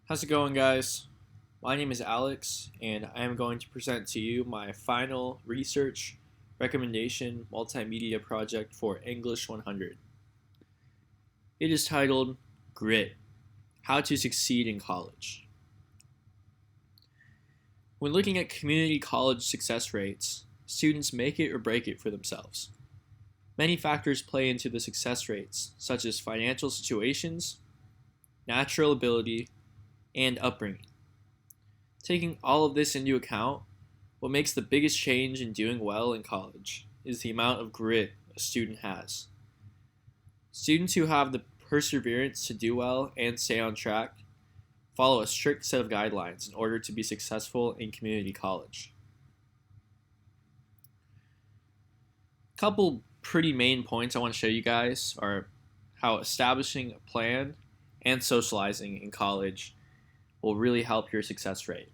How's it going, guys? My name is Alex, and I am going to present to you my final research recommendation multimedia project for English 100. It is titled Grit: How to Succeed in College. When looking at community college success rates, students make it or break it for themselves. Many factors play into the success rates, such as financial situations, natural ability, and upbringing. Taking all of this into account, what makes the biggest change in doing well in college is the amount of grit a student has. Students who have the perseverance to do well and stay on track follow a strict set of guidelines in order to be successful in community college. A couple pretty main points I want to show you guys are how establishing a plan and socializing in college will really help your success rate.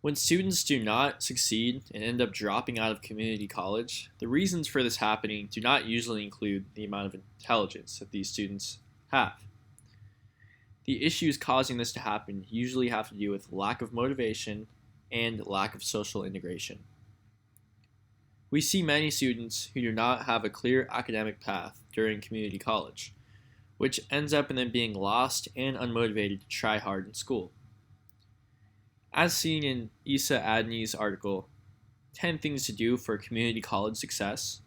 When students do not succeed and end up dropping out of community college, the reasons for this happening do not usually include the amount of intelligence that these students have. The issues causing this to happen usually have to do with lack of motivation and lack of social integration. We see many students who do not have a clear academic path during community college, which ends up in them being lost and unmotivated to try hard in school. As seen in Issa Adney's article, 10 Things to Do for Community College Success,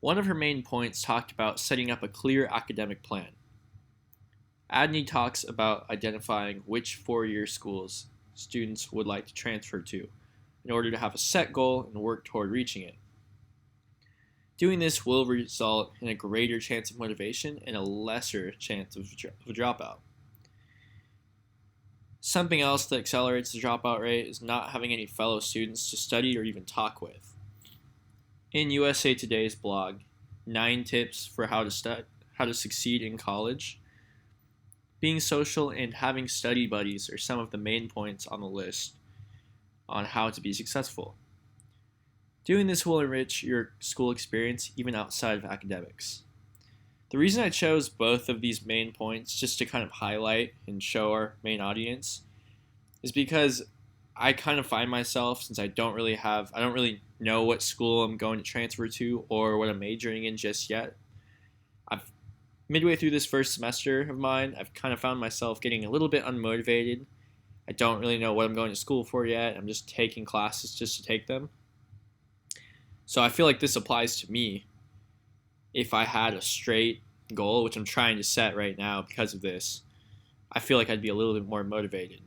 one of her main points talked about setting up a clear academic plan. Adney talks about identifying which four-year schools students would like to transfer to in order to have a set goal and work toward reaching it. Doing this will result in a greater chance of motivation and a lesser chance of a dropout. Something else that accelerates the dropout rate is not having any fellow students to study or even talk with. In USA Today's blog, 9 Tips for how to Succeed in College, being social and having study buddies are some of the main points on the list on how to be successful. Doing this will enrich your school experience even outside of academics. The reason I chose both of these main points just to kind of highlight and show our main audience is because I kind of find myself, since I don't really know what school I'm going to transfer to or what I'm majoring in just yet. Midway through this first semester of mine, I've kind of found myself getting a little bit unmotivated. I don't really know what I'm going to school for yet. I'm just taking classes just to take them. So I feel like this applies to me. If I had a straight goal, which I'm trying to set right now because of this, I feel like I'd be a little bit more motivated.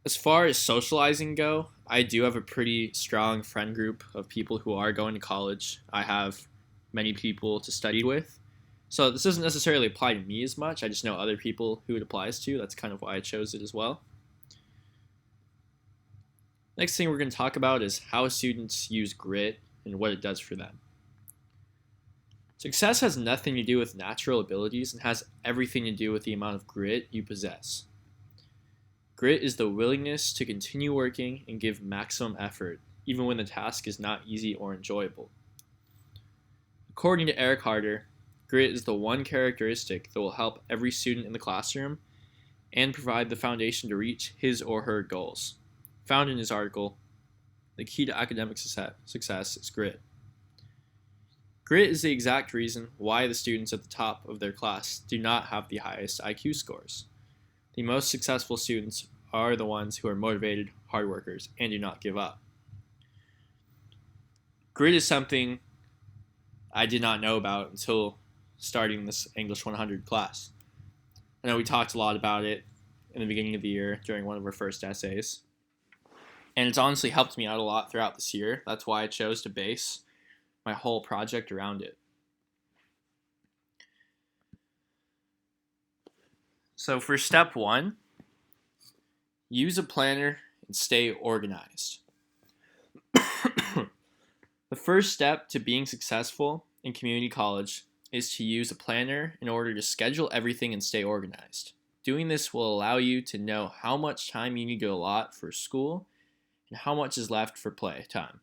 As far as socializing go, I do have a pretty strong friend group of people who are going to college. I have many people to study with. So this doesn't necessarily apply to me as much. I just know other people who it applies to. That's kind of why I chose it as well. Next thing we're going to talk about is how students use grit and what it does for them. Success has nothing to do with natural abilities and has everything to do with the amount of grit you possess. Grit is the willingness to continue working and give maximum effort, even when the task is not easy or enjoyable. According to Eric Harder, grit is the one characteristic that will help every student in the classroom and provide the foundation to reach his or her goals. Found in his article, The Key to Academic Success is Grit. Grit is the exact reason why the students at the top of their class do not have the highest IQ scores. The most successful students are the ones who are motivated, hard workers, and do not give up. Grit is something I did not know about until starting this English 100 class. I know we talked a lot about it in the beginning of the year during one of our first essays, and it's honestly helped me out a lot throughout this year. That's why I chose to base my whole project around it. So for step 1, use a planner and stay organized. The first step to being successful in community college is to use a planner in order to schedule everything and stay organized. Doing this will allow you to know how much time you need to allot for school and how much is left for play time.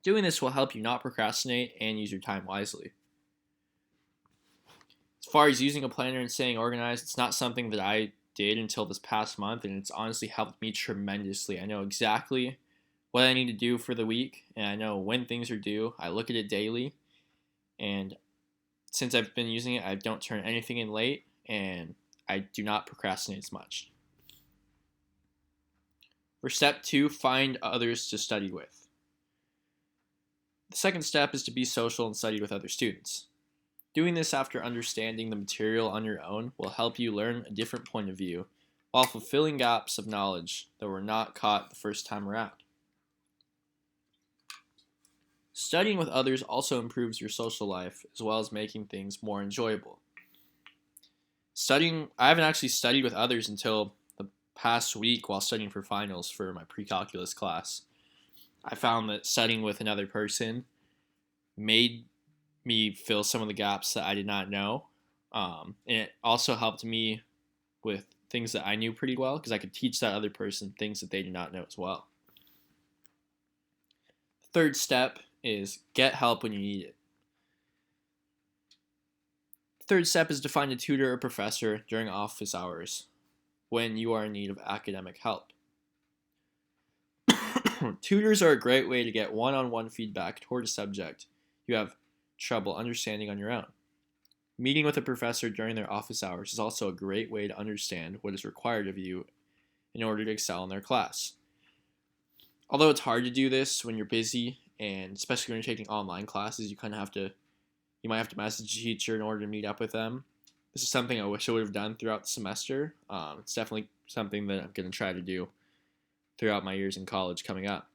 Doing this will help you not procrastinate and use your time wisely. As far as using a planner and staying organized, it's not something that I did until this past month, and it's honestly helped me tremendously. I know exactly what I need to do for the week, and I know when things are due. I look at it daily, and since I've been using it, I don't turn anything in late, and I do not procrastinate as much. For step 2, find others to study with. The second step is to be social and study with other students. Doing this after understanding the material on your own will help you learn a different point of view while fulfilling gaps of knowledge that were not caught the first time around. Studying with others also improves your social life as well as making things more enjoyable. I haven't actually studied with others until the past week while studying for finals for my pre-calculus class. I found that studying with another person made me fill some of the gaps that I did not know. And it also helped me with things that I knew pretty well because I could teach that other person things that they did not know as well. The third step is get help when you need it. The third step is to find a tutor or professor during office hours when you are in need of academic help. Tutors are a great way to get one-on-one feedback toward a subject you have trouble understanding on your own. Meeting with a professor during their office hours is also a great way to understand what is required of you in order to excel in their class. Although it's hard to do this when you're busy, and especially when you're taking online classes, you might have to message the teacher in order to meet up with them. This is something I wish I would have done throughout the semester. It's definitely something that I'm going to try to do throughout my years in college coming up.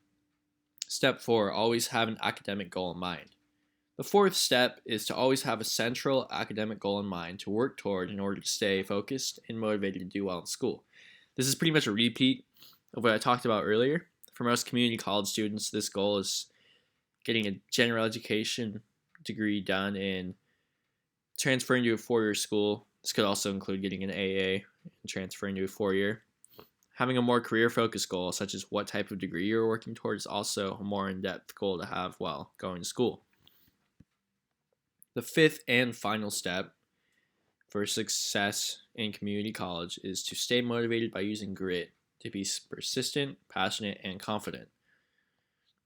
Step 4, always have an academic goal in mind. The fourth step is to always have a central academic goal in mind to work toward in order to stay focused and motivated to do well in school. This is pretty much a repeat of what I talked about earlier. For most community college students, this goal is getting a general education degree done and transferring to a 4-year school. This could also include getting an AA and transferring to a 4-year. Having a more career-focused goal, such as what type of degree you're working towards, is also a more in-depth goal to have while going to school. The fifth and final step for success in community college is to stay motivated by using grit to be persistent, passionate, and confident.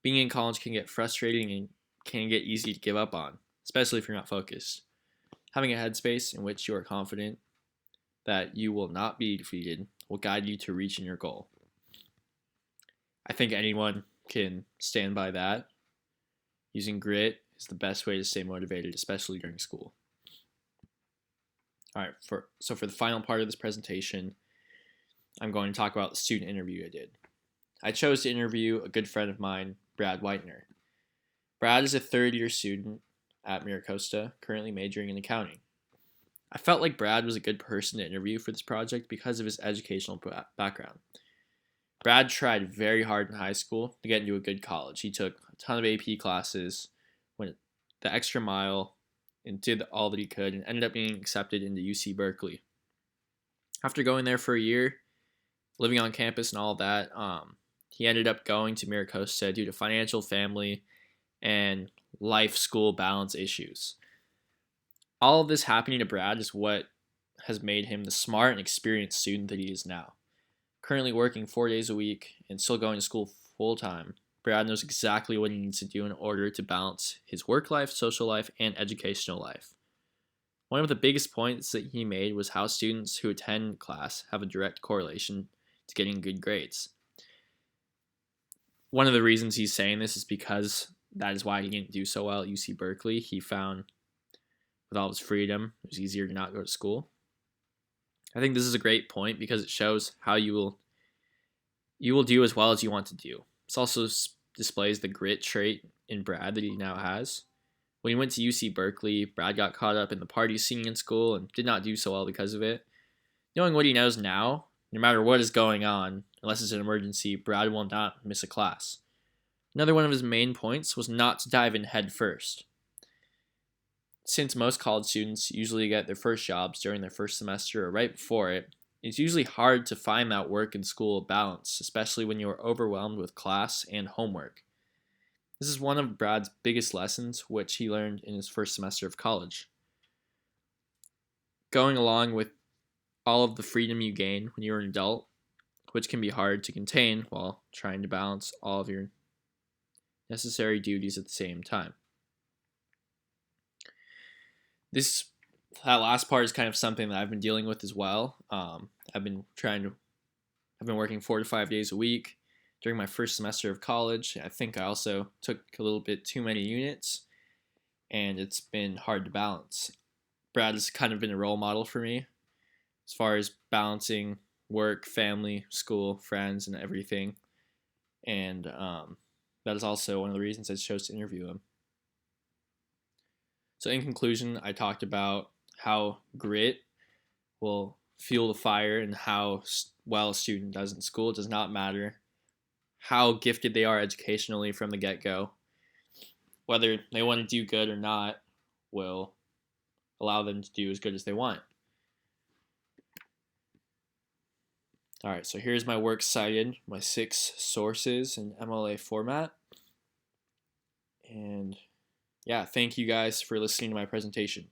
Being in college can get frustrating and can get easy to give up on, especially if you're not focused. Having a headspace in which you are confident that you will not be defeated will guide you to reaching your goal. I think anyone can stand by that. Using grit is the best way to stay motivated, especially during school. All right, for the final part of this presentation, I'm going to talk about the student interview I did. I chose to interview a good friend of mine, Brad Whitener. Brad is a third-year student at MiraCosta, currently majoring in accounting. I felt like Brad was a good person to interview for this project because of his educational background. Brad tried very hard in high school to get into a good college. He took a ton of AP classes, went the extra mile, and did all that he could, and ended up being accepted into UC Berkeley. After going there for a year, living on campus and all that, he ended up going to MiraCosta due to financial, family, and life school balance issues. All of this happening to Brad is what has made him the smart and experienced student that he is now. Currently working 4 days a week and still going to school full-time, Brad knows exactly what he needs to do in order to balance his work life, social life, and educational life. One of the biggest points that he made was how students who attend class have a direct correlation to getting good grades. One of the reasons he's saying this is because that is why he didn't do so well at UC Berkeley. He found with all his freedom, it was easier to not go to school. I think this is a great point because it shows how you will do as well as you want to do. This also displays the grit trait in Brad that he now has. When he went to UC Berkeley, Brad got caught up in the party scene in school and did not do so well because of it. Knowing what he knows now, no matter what is going on, unless it's an emergency, Brad will not miss a class. Another one of his main points was not to dive in head first. Since most college students usually get their first jobs during their first semester or right before it, it's usually hard to find that work and school balance, especially when you are overwhelmed with class and homework. This is one of Brad's biggest lessons, which he learned in his first semester of college. going along with all of the freedom you gain when you're an adult, which can be hard to contain while trying to balance all of your necessary duties at the same time. That last part is kind of something that I've been dealing with as well. I've been working 4 to 5 days a week during my first semester of college. I think I also took a little bit too many units, and it's been hard to balance. Brad has kind of been a role model for me as far as balancing work, family, school, friends, and everything. And that is also one of the reasons I chose to interview him. So in conclusion, I talked about how grit will fuel the fire and how well a student does in school. It does not matter how gifted they are educationally from the get-go. Whether they want to do good or not will allow them to do as good as they want. All right, so here's my works cited, my 6 sources in MLA format. And yeah, thank you guys for listening to my presentation.